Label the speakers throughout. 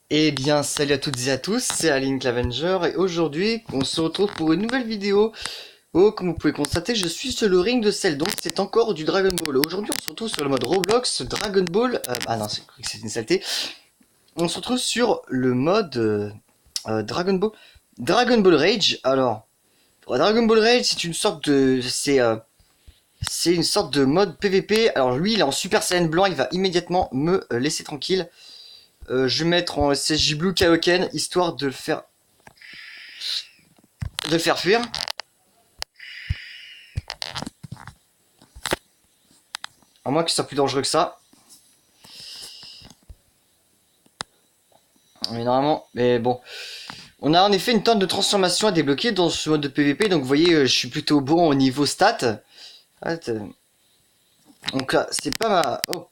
Speaker 1: Eh bien, salut à toutes et à tous, c'est Aline Clavenger et aujourd'hui, on se retrouve pour une nouvelle vidéo. Oh, comme vous pouvez constater, je suis sur le ring de sel, donc c'est encore du Dragon Ball. Aujourd'hui, on se retrouve sur le mode Roblox Dragon Ball. Ah non, c'est une saleté. On se retrouve sur le mode Dragon Ball. Dragon Ball Rage. Alors, Dragon Ball Rage, c'est une sorte de. C'est une sorte de mode PVP. Alors, lui, il est en Super Saiyan blanc, il va immédiatement me laisser tranquille. Je vais mettre en SSJ Blue Kaioken histoire de le faire fuir. À moins qu'il soit plus dangereux que ça. Mais normalement, mais bon. On a en effet une tonne de transformations à débloquer dans ce mode de PVP. Donc vous voyez, je suis plutôt bon au niveau stats. Donc là, c'est pas ma... Oh.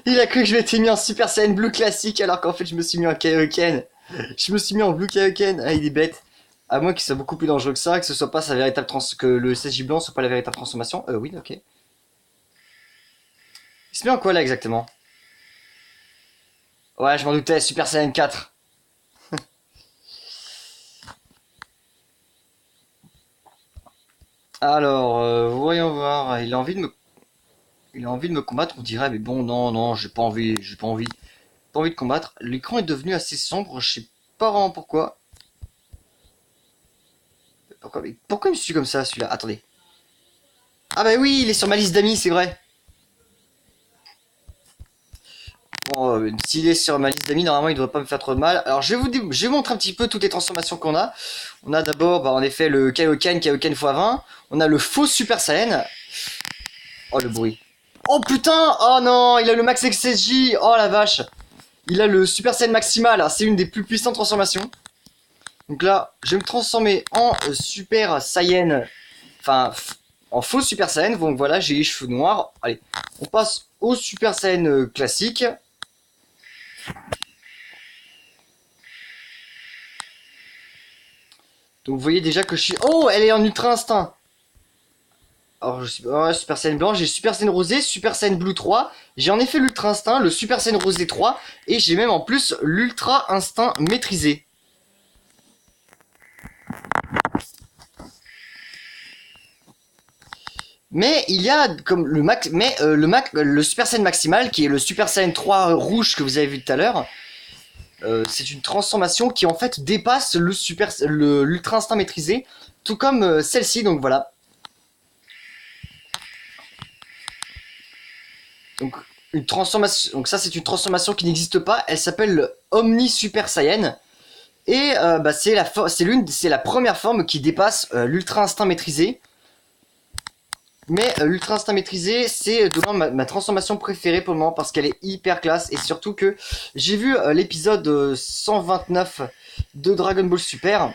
Speaker 1: Il a cru que je m'étais mis en Super Saiyan Blue classique alors qu'en fait je me suis mis en Kaioken. Je me suis mis en Blue Kaioken. Ah, il est bête. À moins qu'il soit beaucoup plus dangereux que ça, que ce soit pas sa véritable que le SSJ blanc soit pas la véritable transformation. Oui, ok. Il se met en quoi là exactement? Ouais, je m'en doutais, Super Saiyan 4. Alors, voyons voir. Il a envie de me combattre, on dirait, mais bon, non, non, j'ai pas envie de combattre. L'écran est devenu assez sombre, je sais pas vraiment pourquoi. Pourquoi il me suit comme ça, celui-là? Attendez. Ah bah oui, il est sur ma liste d'amis, c'est vrai. Bon, s'il est sur ma liste d'amis, normalement, il devrait pas me faire trop de mal. Alors, je vais vous montrer un petit peu toutes les transformations qu'on a. On a d'abord, bah, en effet, le Kaioken x20. On a le faux Super Saiyan. Oh, le bruit. Oh putain! Oh non, il a le Max XSJ. Oh la vache. Il a le Super Saiyan maximal, c'est une des plus puissantes transformations. Donc là, je vais me transformer en Super Saiyan, enfin en faux Super Saiyan. Donc voilà, j'ai les cheveux noirs. Allez, on passe au Super Saiyan classique. Donc vous voyez déjà que je suis... Oh, elle est en Ultra Instinct. Alors je suis... Ouais, Super Saiyan blanc, j'ai Super Saiyan rosé, Super Saiyan blue 3. J'ai en effet l'Ultra Instinct, le Super Saiyan rosé 3. Et j'ai même en plus l'Ultra Instinct maîtrisé. Mais il y a comme le max, mais le Super Saiyan maximal, qui est le Super Saiyan 3 rouge que vous avez vu tout à l'heure, c'est une transformation qui en fait dépasse l'Ultra Instinct maîtrisé, tout comme celle-ci. Donc voilà. Donc une transformation. Donc ça c'est une transformation qui n'existe pas. Elle s'appelle Omni Super Saiyan. Et bah, c'est la première forme qui dépasse l'Ultra Instinct maîtrisé. Mais l'Ultra Instinct maîtrisé, c'est de loin ma transformation préférée pour le moment parce qu'elle est hyper classe et surtout que j'ai vu l'épisode 129 de Dragon Ball Super.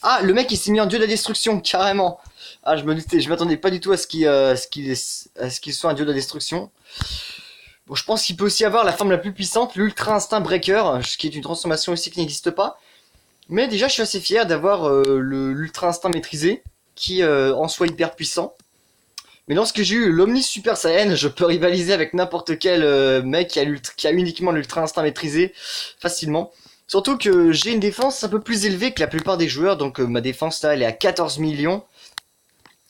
Speaker 1: Ah, le mec il s'est mis en dieu de la destruction, carrément. Ah, je m'attendais pas du tout à ce qu'il soit un dieu de la destruction. Bon, je pense qu'il peut aussi avoir la forme la plus puissante, l'Ultra Instinct Breaker, qui est une transformation aussi qui n'existe pas. Mais déjà, je suis assez fier d'avoir l'Ultra Instinct maîtrisé, qui en soit hyper puissant. Mais lorsque j'ai eu l'Omni Super Saiyan, je peux rivaliser avec n'importe quel mec qui a uniquement l'Ultra Instinct maîtrisé facilement. Surtout que j'ai une défense un peu plus élevée que la plupart des joueurs, donc ma défense là elle est à 14 millions,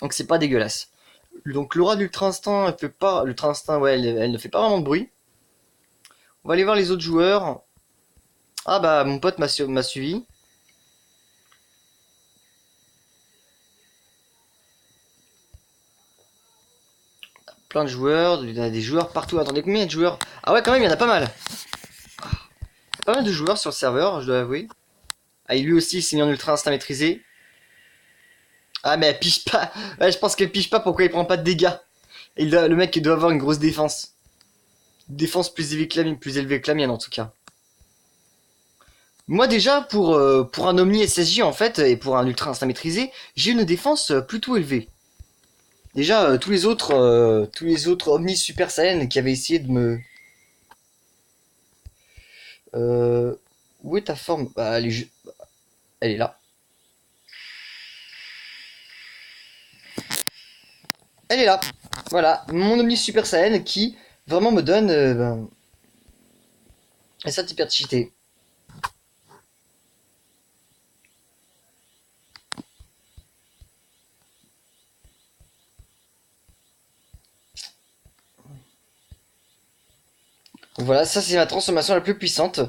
Speaker 1: donc c'est pas dégueulasse. Donc l'aura d'Ultra Instinct, elle fait pas. L'Ultra Instinct, ouais, elle ne fait pas vraiment de bruit. On va aller voir les autres joueurs. Ah bah mon pote m'a suivi. Plein de joueurs, il y a des joueurs partout. Attendez, combien il y a de joueurs? Ah ouais, quand même, il y en a pas mal. Pas mal de joueurs sur le serveur, je dois avouer. Ah, et lui aussi, il s'est mis en ultra instinct maîtrisé. Ah, mais elle pige pas. Ouais, je pense qu'elle pige pas pourquoi il prend pas de dégâts. Le mec, il doit avoir une grosse défense. Une défense plus élevée que la mienne, en tout cas. Moi, déjà, pour un Omni SSJ, en fait, et pour un ultra instinct maîtrisé, j'ai une défense plutôt élevée. Déjà, tous les autres Omni Super Saiyan qui avaient essayé de me... Euh, où est ta forme? Bah, elle est là. Elle est là. Voilà, mon Omni Super Saiyan qui vraiment me donne Et ça, t'es hyper cheaté. Voilà, ça c'est la transformation la plus puissante.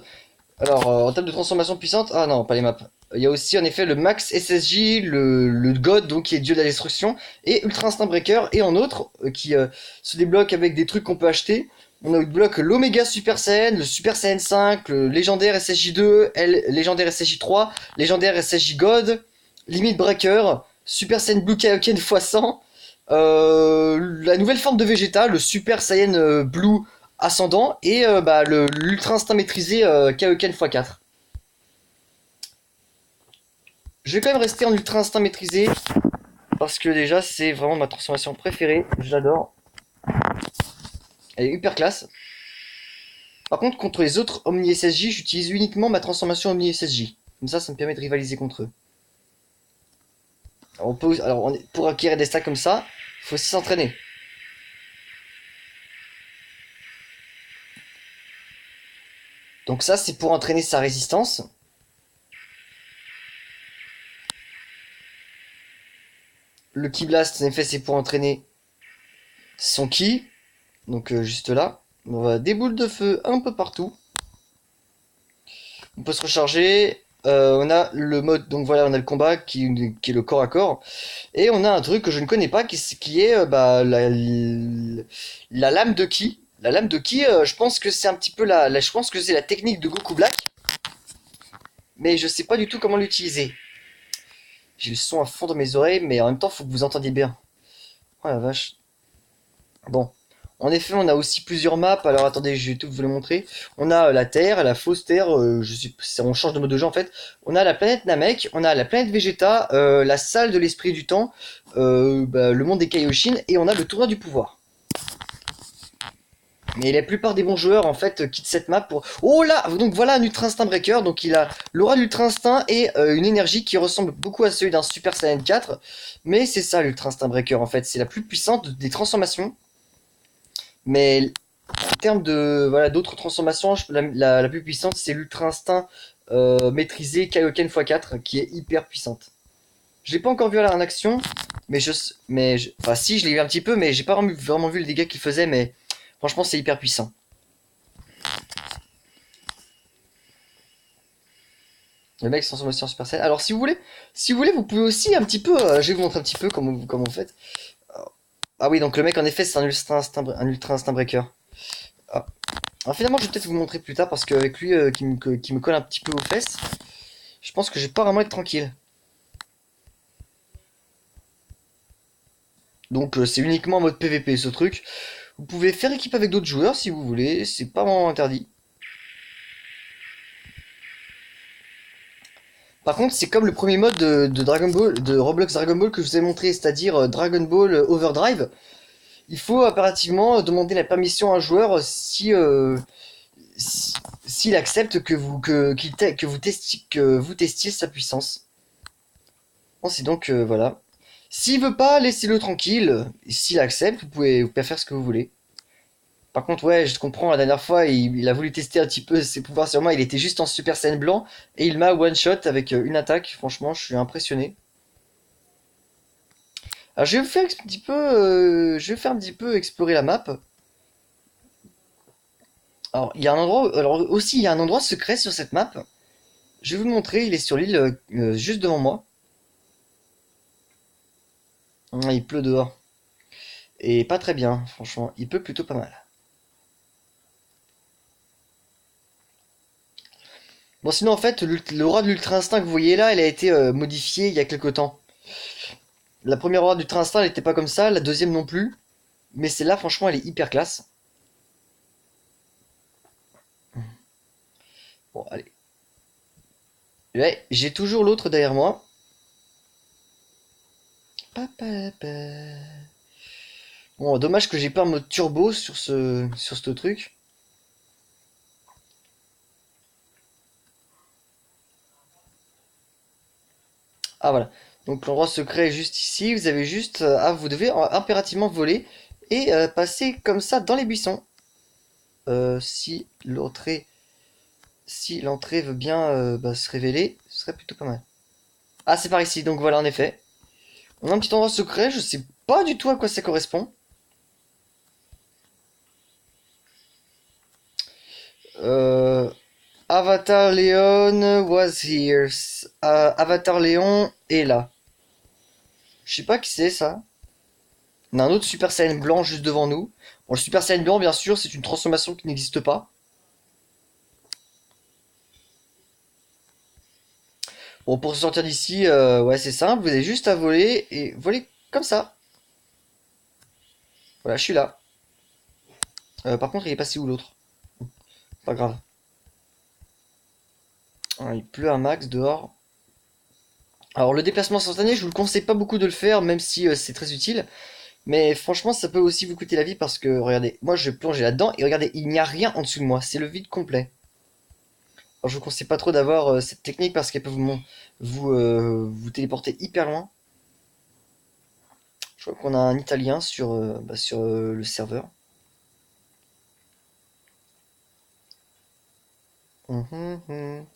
Speaker 1: Alors, en termes de transformation puissante, ah non, pas les maps. Il y a aussi en effet le Max SSJ, le God, donc qui est dieu de la destruction, et Ultra Instinct Breaker, et en autre, qui se débloque avec des trucs qu'on peut acheter. On a débloque l'Omega Super Saiyan, le Super Saiyan 5, le légendaire SSJ2, légendaire SSJ3, légendaire SSJ God, Limit Breaker, Super Saiyan Blue Kaioken x100, la nouvelle forme de Vegeta, le Super Saiyan Blue ascendant, et bah, l'Ultra Instinct maîtrisé Kaioken x4. Je vais quand même rester en Ultra Instinct maîtrisé, parce que déjà c'est vraiment ma transformation préférée, je l'adore. Elle est hyper classe. Par contre, contre les autres Omni SSJ, j'utilise uniquement ma transformation Omni SSJ. Comme ça me permet de rivaliser contre eux. Alors, pour acquérir des stacks comme ça, il faut aussi s'entraîner. Donc ça, c'est pour entraîner sa résistance. Le Ki Blast, en effet, c'est pour entraîner son Ki. Donc juste là. On va des boules de feu un peu partout. On peut se recharger. On a le mode, donc voilà, on a le combat qui est le corps à corps. Et on a un truc que je ne connais pas qui est bah, la lame de Ki. La lame de Ki, je pense que c'est un petit peu je pense que c'est la technique de Goku Black. Mais je sais pas du tout comment l'utiliser. J'ai le son à fond dans mes oreilles, mais en même temps, faut que vous entendiez bien. Oh la vache. Bon. En effet, on a aussi plusieurs maps. Alors attendez, je vais tout vous les montrer. On a la Terre, la fausse Terre. On change de mode de jeu en fait. On a la planète Namek, on a la planète Vegeta, la salle de l'esprit du temps, bah, le monde des Kaioshin, et on a le tournoi du pouvoir. Mais la plupart des bons joueurs en fait quittent cette map pour... Oh là! Donc voilà un Ultra Instinct Breaker. Donc il a l'aura de l'Ultra Instinct et une énergie qui ressemble beaucoup à celui d'un Super Saiyan 4. Mais c'est ça l'Ultra Instinct Breaker en fait. C'est la plus puissante des transformations. Mais en termes de voilà d'autres transformations, la plus puissante c'est l'Ultra Instinct maîtrisé Kaioken x4 qui est hyper puissante. Je l'ai pas encore vu en action, enfin si je l'ai vu un petit peu, mais j'ai pas vraiment vu le dégât qu'il faisait, mais franchement c'est hyper puissant. Le mec transformation en Super Saiyan. Alors si vous voulez, vous pouvez aussi un petit peu, je vais vous montrer un petit peu comment vous faites. Ah oui, donc le mec en effet c'est un Ultra Instinct Breaker. Ah. Alors finalement je vais peut-être vous montrer plus tard parce qu'avec lui qui me colle un petit peu aux fesses, je pense que je vais pas vraiment être tranquille. Donc c'est uniquement en mode PVP ce truc. Vous pouvez faire équipe avec d'autres joueurs si vous voulez, c'est pas vraiment interdit. Par contre, c'est comme le premier mode de Dragon Ball, de Roblox Dragon Ball que je vous ai montré, c'est-à-dire Dragon Ball Overdrive. Il faut impérativement demander la permission à un joueur s'il accepte que vous testiez sa puissance. Bon, c'est donc voilà. S'il veut pas, laissez-le tranquille. S'il accepte, vous pouvez faire ce que vous voulez. Par contre, ouais, je comprends, la dernière fois, il a voulu tester un petit peu ses pouvoirs sur moi, il était juste en Super Saiyan blanc, et il m'a one-shot avec une attaque, franchement, je suis impressionné. Alors, je vais vous faire un petit peu, je vais faire un petit peu explorer la map. Alors, il y a un endroit, alors aussi, il y a un endroit secret sur cette map. Je vais vous le montrer, il est sur l'île, juste devant moi. Il pleut dehors. Et pas très bien, franchement, il pleut plutôt pas mal. Bon, sinon, en fait, l'aura de l'Ultra Instinct que vous voyez là, elle a été modifiée il y a quelque temps. La première aura d'Ultra Instinct, elle était pas comme ça, la deuxième non plus. Mais celle-là, franchement, elle est hyper classe. Bon, allez. Ouais, j'ai toujours l'autre derrière moi. Bon, dommage que j'ai pas un mode turbo sur ce truc. Ah voilà. Donc l'endroit secret est juste ici. Vous avez juste, vous devez impérativement voler et passer comme ça dans les buissons. Si l'autre est si l'entrée veut bien se révéler, ce serait plutôt pas mal. Ah, c'est par ici, donc voilà, en effet. On a un petit endroit secret, je sais pas du tout à quoi ça correspond. Euh, Avatar Leon was here. Avatar Léon est là. Je sais pas qui c'est ça. On a un autre Super Saiyan blanc juste devant nous. Bon, le Super Saiyan blanc, bien sûr, c'est une transformation qui n'existe pas. Bon, pour se sortir d'ici, ouais, c'est simple. Vous avez juste à voler et voler comme ça. Voilà, je suis là. Par contre, il est passé où l'autre? Pas grave. Ah, il pleut un max dehors. Alors, le déplacement instantané, je vous le conseille pas beaucoup de le faire, même si c'est très utile. Mais franchement, ça peut aussi vous coûter la vie parce que, regardez, moi je vais plonger là-dedans et regardez, il n'y a rien en dessous de moi. C'est le vide complet. Alors, je vous conseille pas trop d'avoir cette technique parce qu'elle peut vous téléporter hyper loin. Je crois qu'on a un Italien sur le serveur. Mhm, mhm.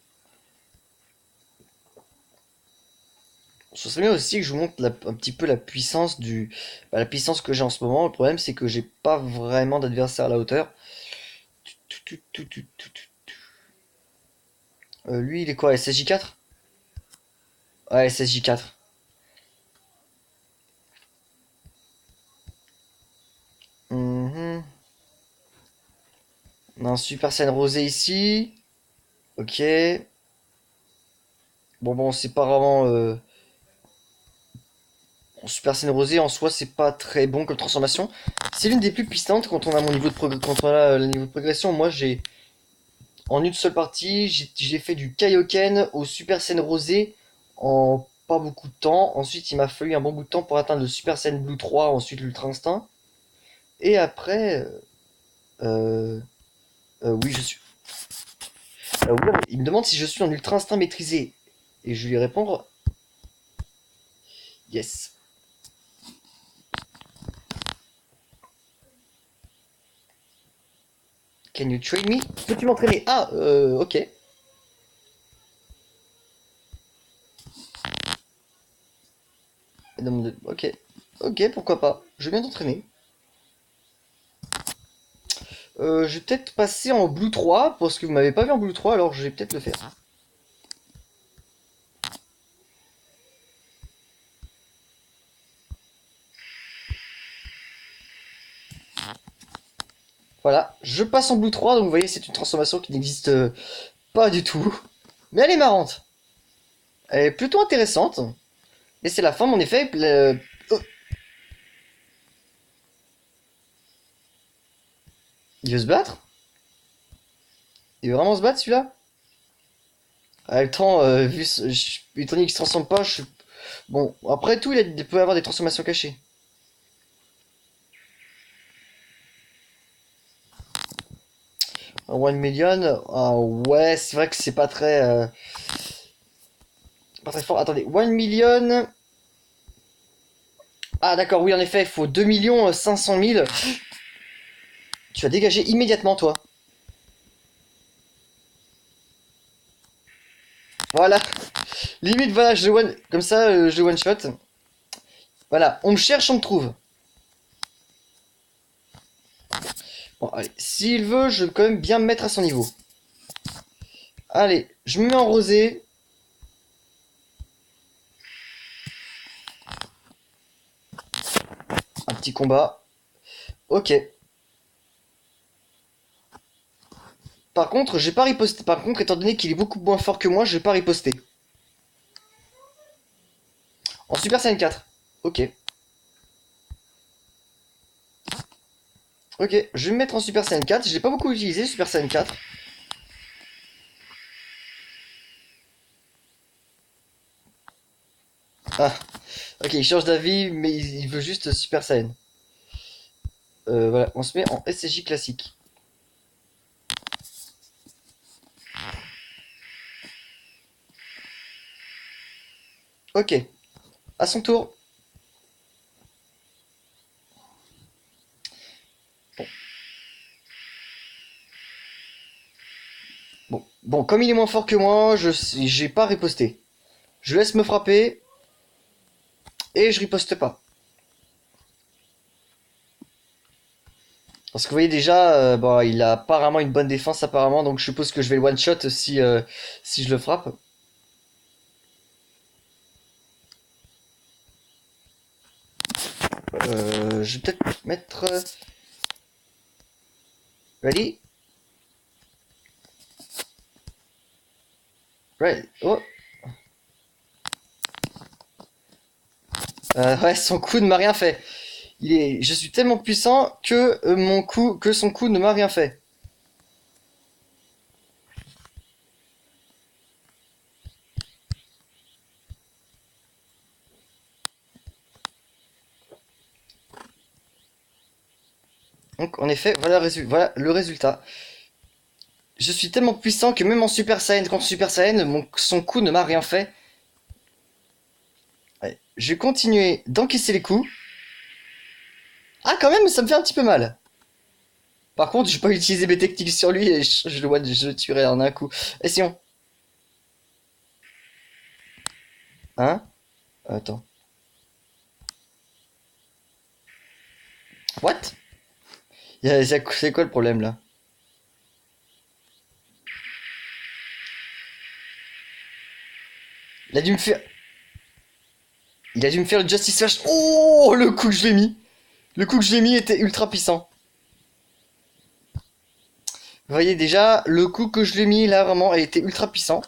Speaker 1: Ce serait bien aussi que je vous montre un petit peu la puissance la puissance que j'ai en ce moment. Le problème, c'est que j'ai pas vraiment d'adversaire à la hauteur. Lui, il est quoi? SSJ4? Ouais, SSJ4. Mhm. On a un Super Saiyan rosé ici. Ok. Bon, c'est pas vraiment. Super Saiyan rosé en soi, c'est pas très bon comme transformation. C'est l'une des plus puissantes quand on a mon niveau de quand on a le niveau de progression. Moi, en une seule partie, j'ai fait du Kaioken au Super Saiyan rosé en pas beaucoup de temps. Ensuite, il m'a fallu un bon bout de temps pour atteindre le Super Saiyan Blue 3, ensuite l'Ultra Instinct. Et après, euh, oui, je suis. Oui, il me demande si je suis en Ultra Instinct maîtrisé. Et je lui répondre yes. Can you train me? Peux-tu m'entraîner? Ah, ok. Ok. Ok, pourquoi pas. Je viens d'entraîner. Je vais peut-être passer en Blue 3, parce que vous m'avez pas vu en Blue 3, alors je vais peut-être le faire. Voilà, je passe en Blue 3, donc vous voyez, c'est une transformation qui n'existe pas du tout. Mais elle est marrante. Elle est plutôt intéressante. Et c'est la forme, en effet. Oh, il veut se battre? Il veut vraiment se battre, celui-là? Ah, le temps, étant donné qu'il se transforme pas, bon, après tout, il peut avoir des transformations cachées. Un One Million, ah ouais, c'est vrai que c'est pas très fort. Attendez, One Million. Ah d'accord, oui, en effet, il faut 2 500 000. Tu vas dégager immédiatement, toi. Voilà. Limite, voilà, comme ça, je one shot. Voilà, on me cherche, on me trouve. Bon, allez, s'il veut, je vais quand même bien me mettre à son niveau. Allez, je me mets en rosé. Un petit combat. Ok. Par contre, j'ai pas riposté. Par contre, étant donné qu'il est beaucoup moins fort que moi, je vais pas riposter. En Super Saiyan 4. Ok. Ok, je vais me mettre en Super Saiyan 4. Je l'ai pas beaucoup utilisé, Super Saiyan 4. Ah, ok, il change d'avis, mais il veut juste Super Saiyan. Voilà, on se met en SSJ classique. Ok, à son tour. Bon, comme il est moins fort que moi, j'ai pas riposté. Je laisse me frapper et je riposte pas. Parce que vous voyez déjà, bon, il a apparemment une bonne défense apparemment, donc je suppose que je vais le one shot si je le frappe. Je vais peut-être mettre. Ready? Ready? Oh! Ouais, son coup ne m'a rien fait. Je suis tellement puissant que que son coup ne m'a rien fait. Donc, en effet, voilà le résultat. Je suis tellement puissant que même en Super Saiyan contre Super Saiyan, son coup ne m'a rien fait. Ouais, je vais continuer d'encaisser les coups. Ah, quand même, ça me fait un petit peu mal. Par contre, je vais pas utiliser mes techniques sur lui et je le tuerai en un coup. Essayons. Hein? Attends. What? C'est quoi le problème là? Il a dû me faire. Il a dû me faire le Justice Slash. Oh, le coup que je l'ai mis. Le coup que je l'ai mis était ultra puissant. Vous voyez déjà, le coup que je l'ai mis là vraiment, elle était ultra puissant.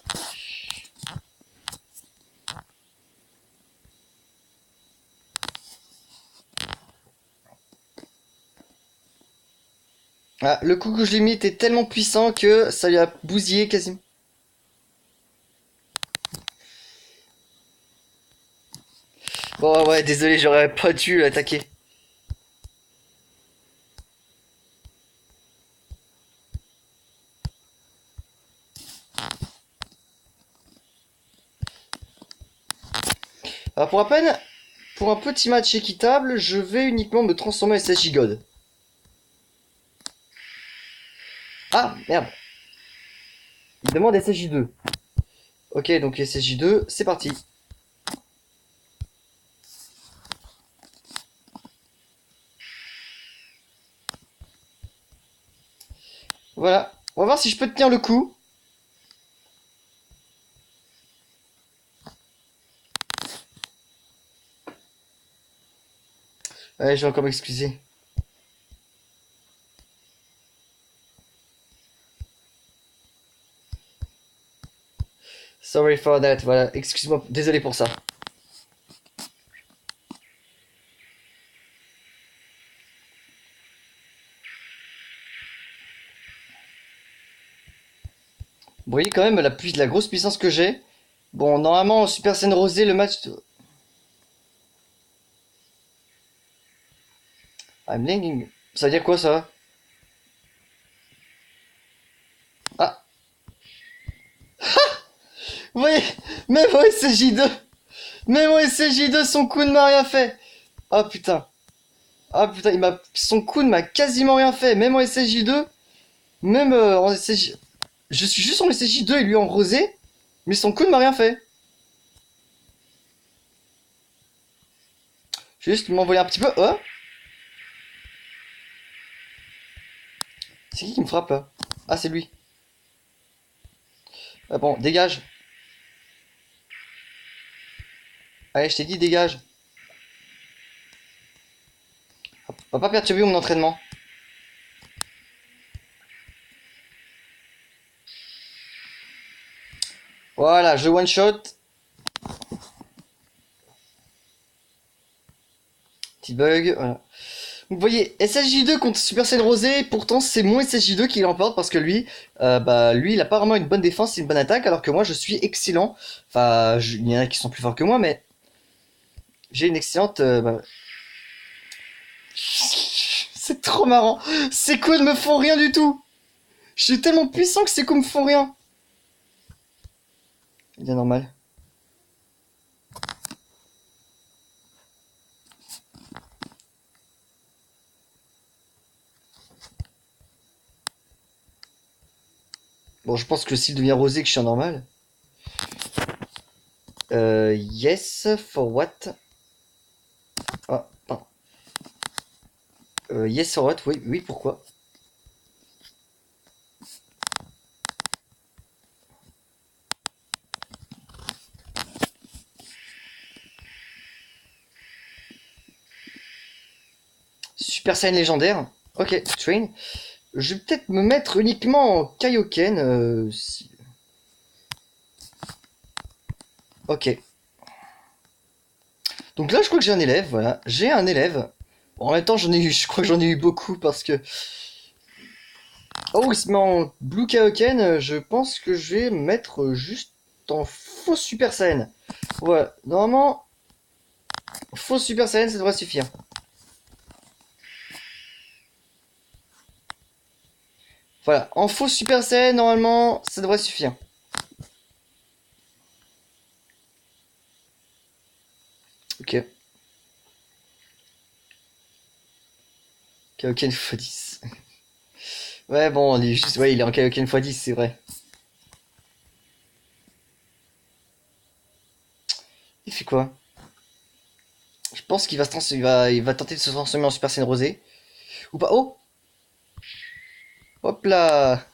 Speaker 1: Ah, le coup que je l'ai mis était tellement puissant que ça lui a bousillé quasiment. Bon, ouais, désolé, j'aurais pas dû l'attaquer. Alors, pour à peine, pour un petit match équitable, je vais uniquement me transformer en SSJ God. Ah, merde. Il demande SSJ2. Ok, donc SSJ2, c'est parti. Voilà. On va voir si je peux tenir le coup. Ouais, je vais encore m'excuser. Sorry for that. Voilà, excuse-moi, désolé pour ça. Vous voyez quand même la grosse puissance que j'ai. Bon, normalement, en Super Saiyan Rosé, le match. I'm lagging. Ça veut dire quoi ça? Ah, vous voyez, même au SSJ2, même au SSJ2, son coup ne m'a rien fait. Ah putain. Ah putain, son coup ne m'a quasiment rien fait. Même en SSJ2, même en SSJ. Je suis juste en SSJ2 et lui en rosé, mais son coup ne m'a rien fait. Juste m'envoyer un petit peu. Oh, c'est qui me frappe là? Ah, c'est lui. Ah bon, dégage. Allez, je t'ai dit dégage. On va pas perturber mon entraînement. Voilà, je one shot. Petit bug, voilà. Vous voyez, SSJ2 contre Super Saiyan Rosé, pourtant c'est mon SSJ2 qui l'emporte parce que lui, il a pas vraiment une bonne défense et une bonne attaque, alors que moi je suis excellent. Enfin, il y en a qui sont plus forts que moi, mais j'ai une excellente. C'est trop marrant. Ces coups ne me font rien du tout. Je suis tellement puissant que ces coups me font rien. Bien normal. Bon, je pense que s'il devient rosé, que je suis en normal. Yes, for what? Ah, pardon. Yes, for what? Oui, oui, pourquoi? Super Saiyan légendaire. Ok, train. Je vais peut-être me mettre uniquement en Kaioken. Ok. Donc là, je crois que j'ai un élève, voilà. J'ai un élève. Bon, en même temps, je crois que j'en ai eu beaucoup parce que... Oh, il se met en Blue Kaioken. Je pense que je vais me mettre juste en faux Super Saiyan. Voilà, normalement, faux Super Saiyan, ça devrait suffire. Voilà, en faux Super Saiyan, normalement, ça devrait suffire. Ok. Kaioken x10. Ouais, bon, il est juste... Ouais, il est en Kaioken x10, c'est vrai. Il fait quoi? Je pense qu'il va, il va tenter de se transformer en Super Saiyan rosé. Ou pas. Oh! Hop là!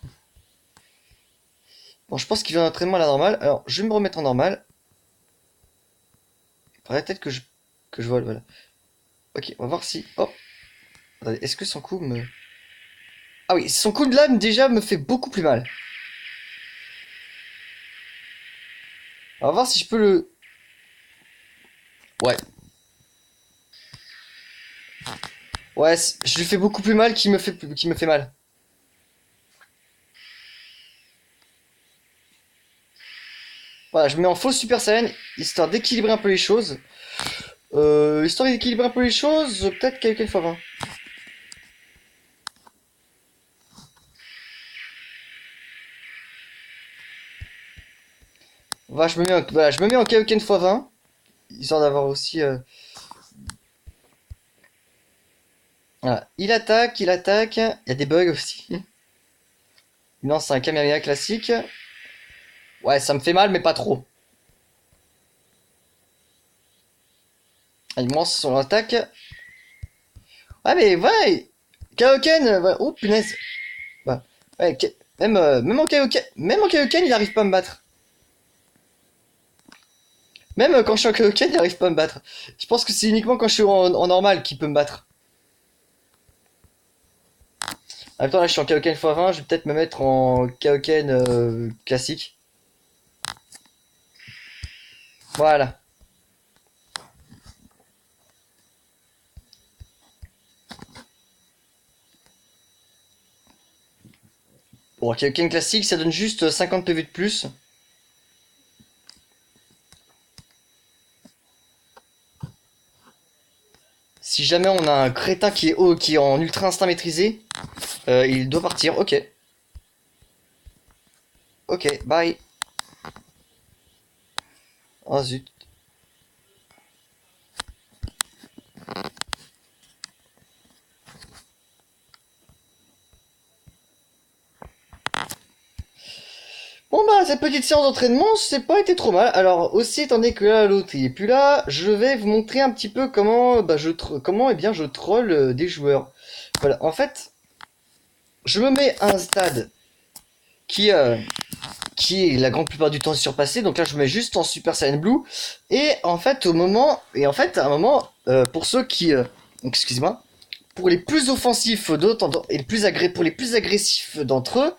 Speaker 1: Bon, je pense qu'il vient d'entraînement à la normale. Alors, je vais me remettre en normal. Il faudrait peut-être que je vole, voilà. Ok, on va voir si... Oh! Attendez, est-ce que son coup me... Ah oui, son coup de lame déjà me fait beaucoup plus mal. On va voir si je peux le... Ouais. Ouais, je lui fais beaucoup plus mal qu'il me fait mal. Voilà, je me mets en faux Super Saiyan, histoire d'équilibrer un peu les choses. Histoire d'équilibrer un peu les choses, peut-être quelques fois 20. Voilà, voilà, je me mets en Kaioken x20, histoire d'avoir aussi... Voilà, il attaque, il y a des bugs aussi. Il lance un Kamehameha classique. Ouais, ça me fait mal, mais pas trop. Il me lance son attaque. Ouais, mais ouais, Kaioken, ouais. Oh punaise. Bah, ouais, même en Kaioken, il arrive pas à me battre. Même quand je suis en Kaioken, il arrive pas à me battre. Je pense que c'est uniquement quand je suis en normal qu'il peut me battre. En même temps, là, je suis en Kaioken x20, je vais peut-être me mettre en Kaioken classique. Voilà. Bon, Kaioken classique, ça donne juste 50 PV de plus. Si jamais on a un crétin qui est haut, qui est en ultra instinct maîtrisé, il doit partir. Ok. Ok, bye. Oh zut. Bon bah, cette petite séance d'entraînement, c'est pas été trop mal. Alors aussi, étant donné que là, l'autre il est plus là, je vais vous montrer un petit peu comment, comment eh bien, je troll des joueurs. Voilà, en fait, je me mets à un stade qui, euh, qui est la grande plupart du temps surpassé. Donc là, je me mets juste en Super Saiyan Blue. Et en fait, à un moment, pour ceux qui, excusez-moi, pour les plus offensifs d'autres et pour les plus agressifs d'entre eux,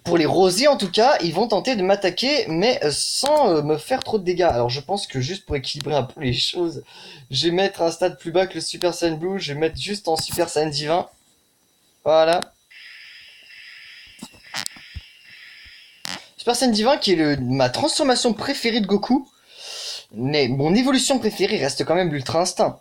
Speaker 1: pour les rosés en tout cas, ils vont tenter de m'attaquer, mais sans me faire trop de dégâts. Alors je pense que juste pour équilibrer un peu les choses, je vais mettre un stade plus bas que le Super Saiyan Blue, je vais mettre juste en Super Saiyan Divin. Voilà. Super Saiyan Divin qui est ma transformation préférée de Goku. Mais mon évolution préférée reste quand même l'Ultra Instinct.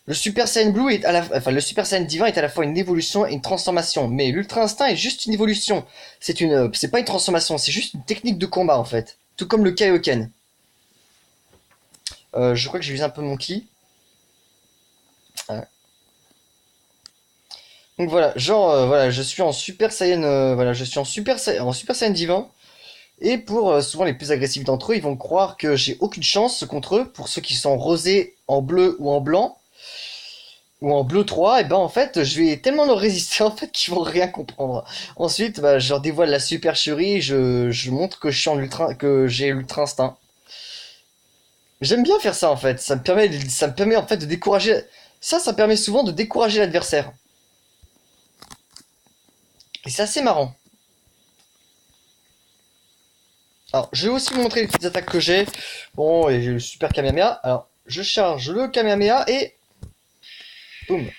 Speaker 1: Le Super Saiyan Blue est enfin le Super Saiyan Divin est à la fois une évolution et une transformation, mais l'Ultra Instinct est juste une évolution. C'est pas une transformation, c'est juste une technique de combat en fait. Tout comme le Kaioken. Je crois que j'ai usé un peu mon ki. Donc voilà, genre, voilà, je suis en Super Saiyan, voilà, je suis en Super Saiyan divin. Et pour souvent les plus agressifs d'entre eux, ils vont croire que j'ai aucune chance contre eux. Pour ceux qui sont rosés en bleu ou en blanc, ou en bleu 3, et ben en fait, je vais tellement leur résister en fait qu'ils vont rien comprendre. Ensuite, bah, je leur dévoile la supercherie, je montre que je suis en ultra, que j'ai l'ultra instinct. J'aime bien faire ça en fait, ça me permet en fait de décourager. Ça permet souvent de décourager l'adversaire. Et c'est assez marrant. Alors, je vais aussi vous montrer les petites attaques que j'ai. Bon, et j'ai le super Kamehameha. Alors, je charge le Kamehameha et boum.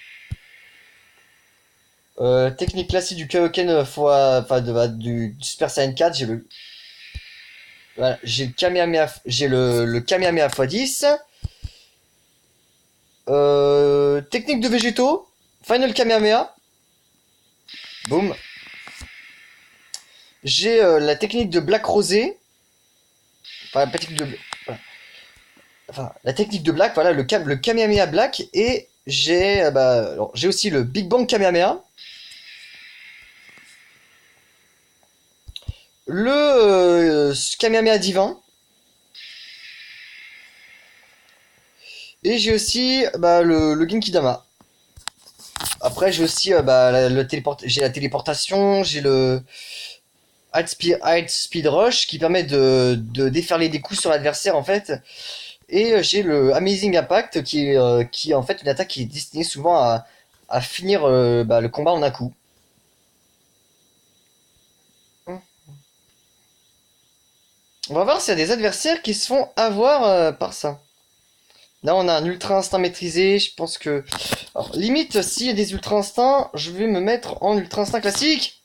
Speaker 1: Technique classique du Kaioken fois, enfin du Super Saiyan 4, j'ai le, voilà, j'ai le Kamehameha, j'ai le Kamehameha x 10. Technique de végétaux, Final Kamehameha, boum. J'ai la technique de Black Rosé, enfin la technique de, voilà. Enfin, la technique de Black, voilà, le Kamehameha Black, et j'ai bah, alors, j'ai aussi le Big Bang Kamehameha, le Kamehameha divin, et j'ai aussi bah, le Genkidama. Après, j'ai aussi bah, j'ai la téléportation, j'ai le High Speed Rush qui permet de déferler des coups sur l'adversaire en fait. Et j'ai le Amazing Impact qui est en fait une attaque qui est destinée souvent à finir bah, le combat en un coup. On va voir s'il y a des adversaires qui se font avoir par ça. Là, on a un ultra instinct maîtrisé. Je pense que. Alors, limite, s'il y a des ultra instincts, je vais me mettre en ultra instinct classique.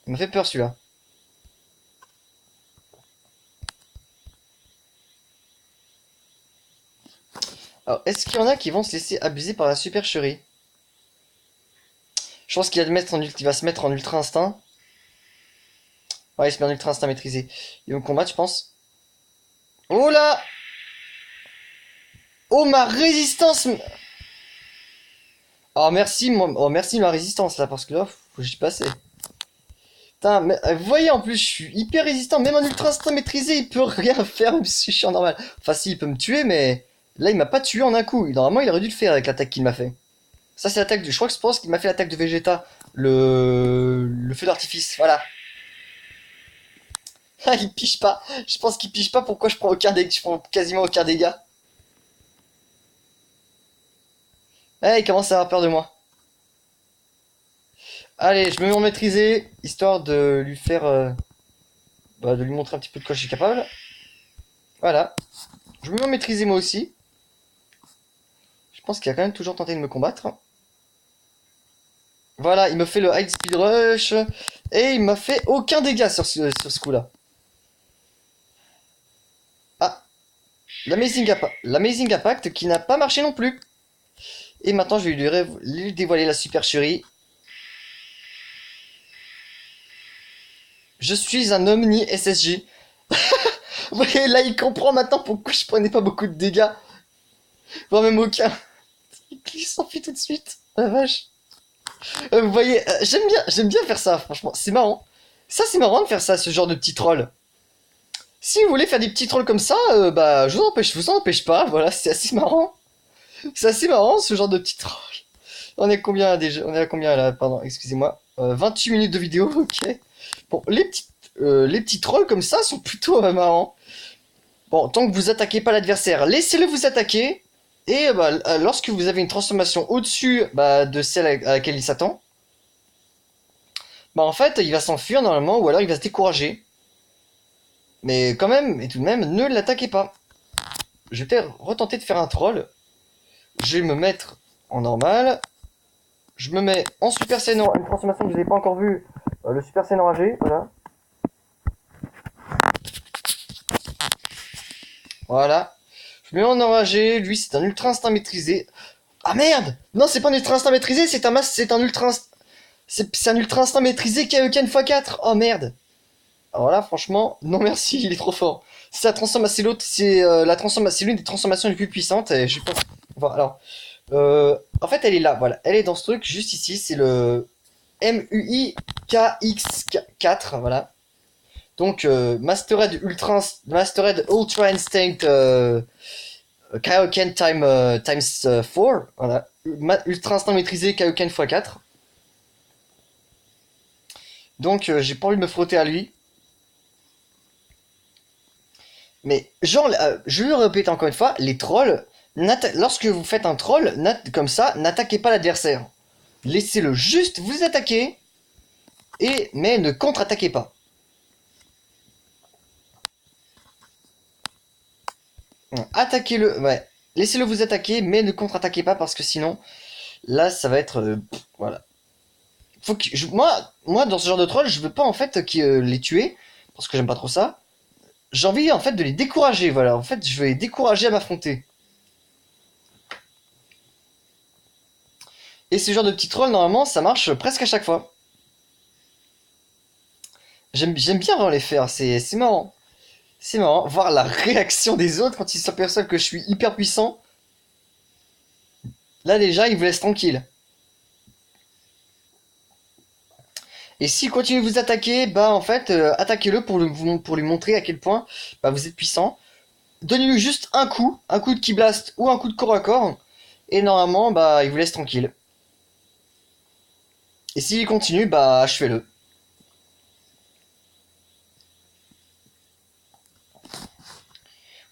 Speaker 1: Il m'a fait peur celui-là. Alors, est-ce qu'il y en a qui vont se laisser abuser par la supercherie? Je pense qu'il va se mettre en ultra instinct. Ouais, il se met en ultra instinct maîtrisé. Il va me combattre, je pense. Oh là! Oh, ma résistance! Oh, merci, oh, merci ma résistance là, parce que là, faut que j'y passe. Putain, mais, vous voyez en plus, je suis hyper résistant. Même en ultra instinct maîtrisé, il peut rien faire, même si je suis en normal. Enfin, si, il peut me tuer, mais là, il m'a pas tué en un coup. Normalement, il aurait dû le faire avec l'attaque qu'il m'a fait. Ça, c'est l'attaque de. Je crois que je pense qu'il m'a fait l'attaque de Vegeta. Le feu d'artifice, voilà. Ah, il pige pas. Je pense qu'il pige pas pourquoi je prends aucun dégât. Je prends quasiment aucun dégât. Ah, il commence à avoir peur de moi. Allez, je me mets en maîtrisé, histoire de lui faire. Bah, de lui montrer un petit peu de quoi je suis capable. Voilà. Je me mets en maîtrisé moi aussi. Je pense qu'il a quand même toujours tenté de me combattre. Voilà, il me fait le high speed rush. Et il m'a fait aucun dégât sur ce coup-là. Ah, l'Amazing Impact qui n'a pas marché non plus. Et maintenant, je vais lui dévoiler la supercherie. Je suis un Omni SSJ. Vous voyez, là, il comprend maintenant pourquoi je prenais pas beaucoup de dégâts. Voire même aucun. Il s'enfuit tout de suite. La vache. Vous voyez, j'aime bien faire ça, franchement. C'est marrant. Ça, c'est marrant de faire ça, ce genre de petit troll. Si vous voulez faire des petits trolls comme ça, bah, je vous en empêche pas. Voilà, c'est assez marrant. C'est assez marrant, ce genre de petit troll. On est combien déjà? On est à combien là? Pardon, excusez-moi. 28 minutes de vidéo, ok. Bon, les petits trolls comme ça sont plutôt marrants. Bon, tant que vous attaquez pas l'adversaire, laissez-le vous attaquer. Et bah, lorsque vous avez une transformation au-dessus bah, de celle à laquelle il s'attend, bah en fait, il va s'enfuir normalement, ou alors il va se décourager. Mais quand même, et tout de même, ne l'attaquez pas. Je vais peut-être retenter de faire un troll. Je vais me mettre en normal. Je me mets en Super Saiyan, une transformation que vous n'avez pas encore vue. Le Super Saiyan enragé, voilà. Voilà. Je me mets en enragé, lui c'est un ultra instinct maîtrisé. Ah merde! Non, c'est pas un ultra instinct maîtrisé, c'est un ultra instinct. C'est un ultra instinct maîtrisé Kaioken x4. Oh merde! Alors là, franchement, non merci, il est trop fort. C'est la transformation, c'est l'une des transformations les plus puissantes. Et je sais pas. Voilà, alors, En fait, elle est là, voilà. Elle est dans ce truc, juste ici. C'est le MUIKX4, voilà. Donc, Mastered Ultra Instinct Kaioken times 4, voilà. Ultra Instinct maîtrisé Kaioken x4. Donc, j'ai pas envie de me frotter à lui. Mais, genre, je le répète encore une fois, les trolls, lorsque vous faites un troll, comme ça, n'attaquez pas l'adversaire. Laissez-le juste vous attaquer, mais ne contre-attaquez pas. Attaquez-le, ouais. Laissez-le vous attaquer, mais ne contre-attaquez pas parce que sinon, là, ça va être, voilà. Faut que moi, dans ce genre de troll, je veux pas en fait les tuer parce que j'aime pas trop ça. J'ai envie en fait de les décourager, voilà. En fait, je veux les décourager à m'affronter. Et ce genre de petit troll, normalement, ça marche presque à chaque fois. J'aime bien vraiment les faire, c'est marrant. C'est marrant, voir la réaction des autres quand ils s'aperçoivent que je suis hyper puissant. Là déjà, ils vous laissent tranquille. Et s'il continue de vous attaquer, bah en fait, attaquez-le pour lui montrer à quel point bah, vous êtes puissant. Donnez-lui juste un coup de Ki Blast ou un coup de corps à corps, et normalement, bah il vous laisse tranquille. Et s'il continue, bah achevez-le.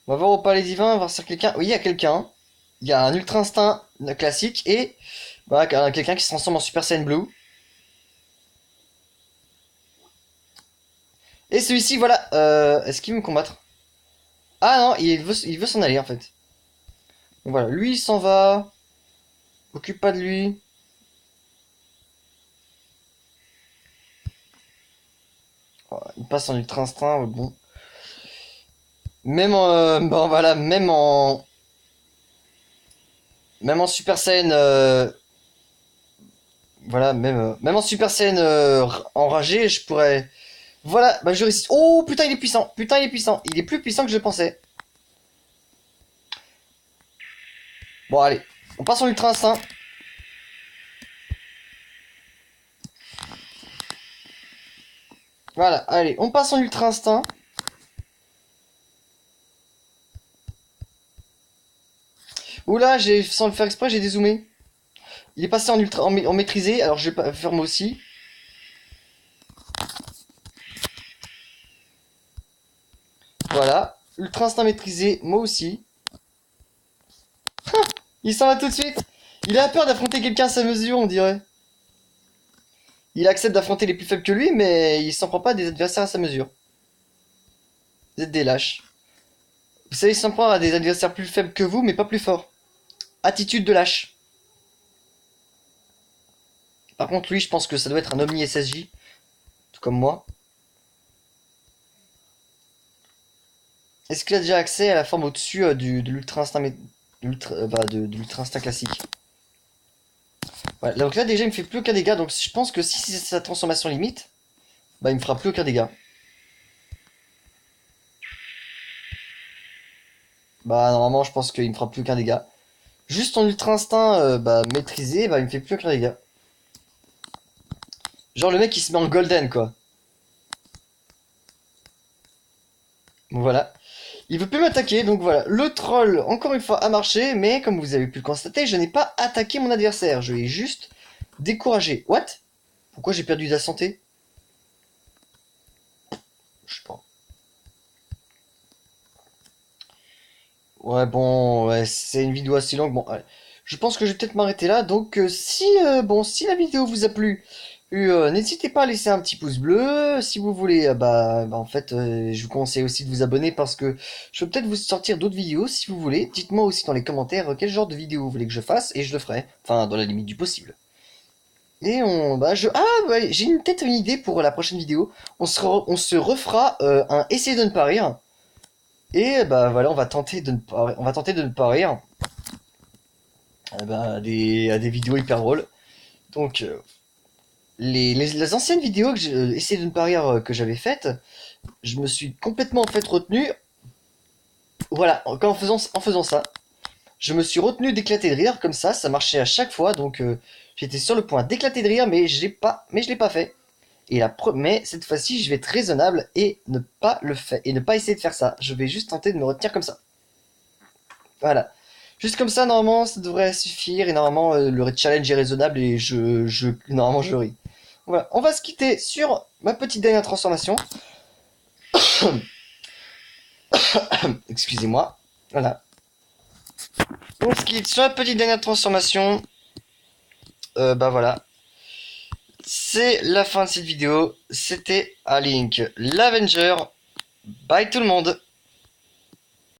Speaker 1: On va voir au palais divin, voir si quelqu'un. Oui, il y a quelqu'un. Il y a un ultra instinct classique et bah, quelqu'un qui se transforme en Super Saiyan Blue. Et celui-ci, voilà. Est-ce qu'il veut me combattre? Ah non, il veut s'en aller en fait. Donc voilà, lui il s'en va. Occupe pas de lui. Oh, il passe en ultra instinct, bon. Même en, bon voilà, même en Super Saiyan, voilà, même en Super Saiyan enragé, je pourrais. Voilà, bah je réussis. Oh putain, il est puissant. Putain, il est puissant. Il est plus puissant que je pensais. Bon, allez, on passe en ultra instinct. Voilà, allez, on passe en ultra instinct. Oula, sans le faire exprès, j'ai dézoomé. Il est passé en ultra, en maîtrisé, alors je vais pas faire moi aussi. Voilà, ultra instinct maîtrisé, moi aussi. Il s'en va tout de suite. Il a peur d'affronter quelqu'un à sa mesure, on dirait. Il accepte d'affronter les plus faibles que lui, mais il s'en prend pas à des adversaires à sa mesure. Vous êtes des lâches. Vous savez s'en prendre à des adversaires plus faibles que vous, mais pas plus forts. Attitude de lâche. Par contre, lui, je pense que ça doit être un Omni SSJ, tout comme moi. Est-ce qu'il a déjà accès à la forme au-dessus de l'ultra instinct, de l'ultra instinct classique? Ouais, donc là déjà il me fait plus aucun dégât, donc je pense que si c'est sa transformation limite, bah il me fera plus aucun dégât. Bah normalement je pense qu'il me fera plus aucun dégât. Juste en ultra instinct bah, maîtrisé, bah il me fait plus aucun dégât. Genre le mec il se met en golden quoi. Donc voilà. Il veut plus m'attaquer, donc voilà. Le troll, encore une fois, a marché, mais comme vous avez pu le constater, je n'ai pas attaqué mon adversaire. Je l'ai juste découragé. What? Pourquoi j'ai perdu de la santé? Je sais pas. Ouais, bon, ouais, c'est une vidéo assez longue. Bon, ouais. Je pense que je vais peut-être m'arrêter là. Donc, si la vidéo vous a plu, n'hésitez pas à laisser un petit pouce bleu. Si vous voulez, en fait, je vous conseille aussi de vous abonner parce que je peux peut-être vous sortir d'autres vidéos si vous voulez. Dites-moi aussi dans les commentaires quel genre de vidéo vous voulez que je fasse et je le ferai. Enfin, dans la limite du possible. Et ouais, j'ai peut-être une idée pour la prochaine vidéo. On se refera un essai de ne pas rire. Et bah voilà, on va tenter de ne pas rire à des vidéos hyper drôles. Donc les anciennes vidéos que j'ai essayé de ne pas rire que j'avais faites, je me suis complètement en fait retenu. Voilà, en faisant ça. Je me suis retenu d'éclater de rire comme ça marchait à chaque fois, donc j'étais sur le point d'éclater de rire, mais je l'ai pas fait. Mais cette fois-ci, je vais être raisonnable et ne pas le faire et ne pas essayer de faire ça. Je vais juste tenter de me retenir comme ça. Voilà. Juste comme ça, normalement, ça devrait suffire et normalement le challenge est raisonnable et normalement je ris. Voilà. On va se quitter sur ma petite dernière transformation. Excusez-moi. Voilà. On se quitte sur la petite dernière transformation. Bah voilà. C'est la fin de cette vidéo. C'était A Link l'Avenger. Bye tout le monde.